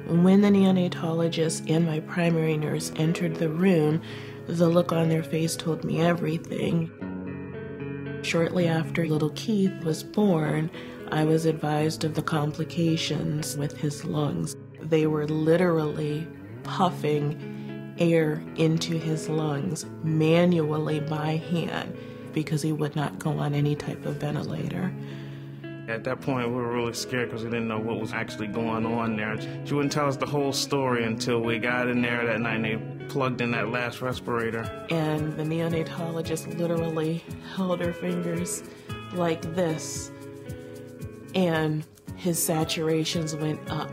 When the neonatologist and my primary nurse entered the room, the look on their face told me everything. Shortly after little Keith was born, I was advised of the complications with his lungs. They were literally puffing air into his lungs manually by hand because he would not go on any type of ventilator. At that point, we were really scared because we didn't know what was actually going on there. She wouldn't tell us the whole story until we got in there that night and they plugged in that last respirator. And the neonatologist literally held her fingers like this, and his saturations went up.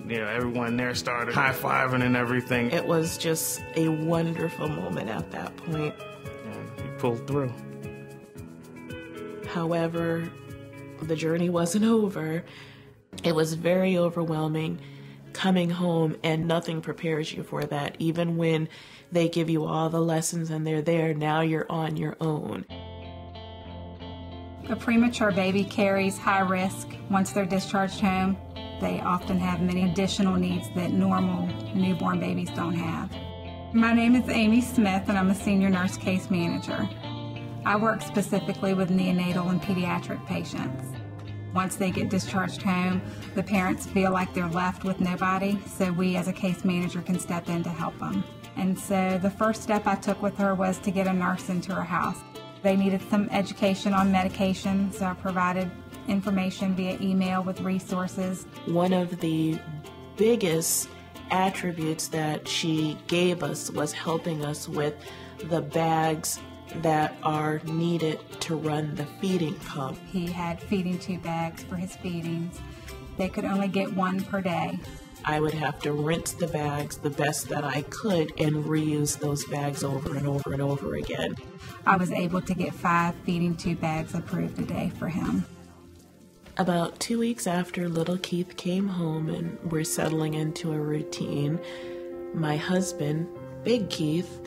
Yeah, everyone there started high-fiving and everything. It was just a wonderful moment at that point. And we pulled through. However, the journey wasn't over. It was very overwhelming coming home, and nothing prepares you for that. Even when they give you all the lessons and they're there, now you're on your own. A premature baby carries high risk once they're discharged home. They often have many additional needs that normal newborn babies don't have. My name is Amy Smith, and I'm a senior nurse case manager. I work specifically with neonatal and pediatric patients. Once they get discharged home, the parents feel like they're left with nobody, so we as a case manager can step in to help them. And so the first step I took with her was to get a nurse into her house. They needed some education on medication, so I provided information via email with resources. One of the biggest attributes that she gave us was helping us with the bags that are needed to run the feeding pump. He had feeding tube bags for his feedings. They could only get one per day. I would have to rinse the bags the best that I could and reuse those bags over and over and over again. I was able to get 5 feeding tube bags approved a day for him. About 2 weeks after little Keith came home and we're settling into a routine, my husband, Big Keith,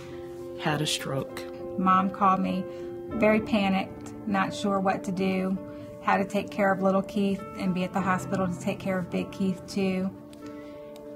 had a stroke. Mom called me very panicked, not sure what to do, how to take care of little Keith and be at the hospital to take care of Big Keith too.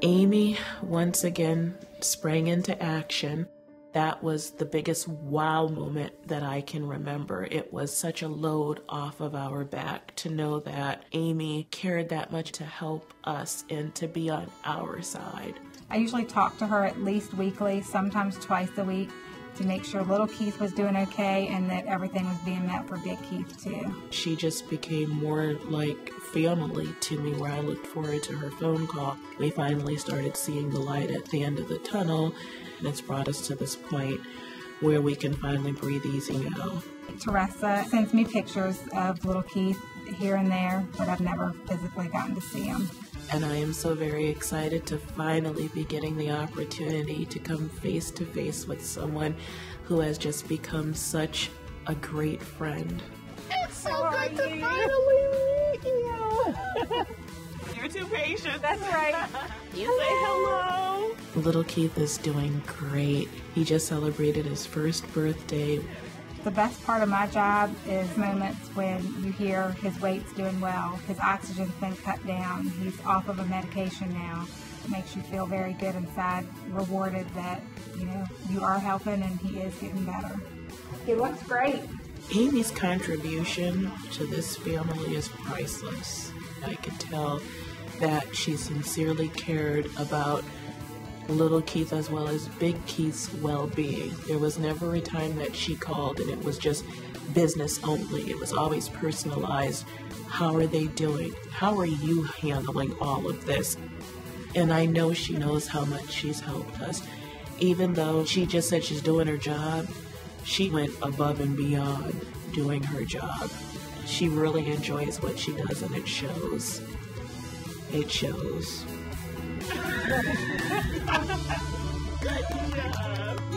Amy once again sprang into action. That was the biggest wow moment that I can remember. It was such a load off of our back to know that Amy cared that much to help us and to be on our side. I usually talk to her at least weekly, sometimes twice a week, to make sure little Keith was doing okay and that everything was being met for Big Keith too. She just became more like family to me, where I looked forward to her phone call. We finally started seeing the light at the end of the tunnel, and it's brought us to this point where we can finally breathe easy now. Teresa sends me pictures of little Keith here and there, but I've never physically gotten to see him. And I am so very excited to finally be getting the opportunity to come face to face with someone who has just become such a great friend. It's so good to finally meet you. You're too patient. That's right. You say hello. Little Keith is doing great. He just celebrated his first birthday. The best part of my job is moments when you hear his weight's doing well, his oxygen's been cut down, he's off of a medication now. It makes you feel very good inside, rewarded that, you are helping and he is getting better. He looks great. Amy's contribution to this family is priceless. I could tell that she sincerely cared about little Keith as well as Big Keith's well-being. There was never a time that she called and it was just business only. It was always personalized. How are they doing? How are you handling all of this? And I know she knows how much she's helped us. Even though she just said she's doing her job, she went above and beyond doing her job. She really enjoys what she does, and it shows. It shows. Good job.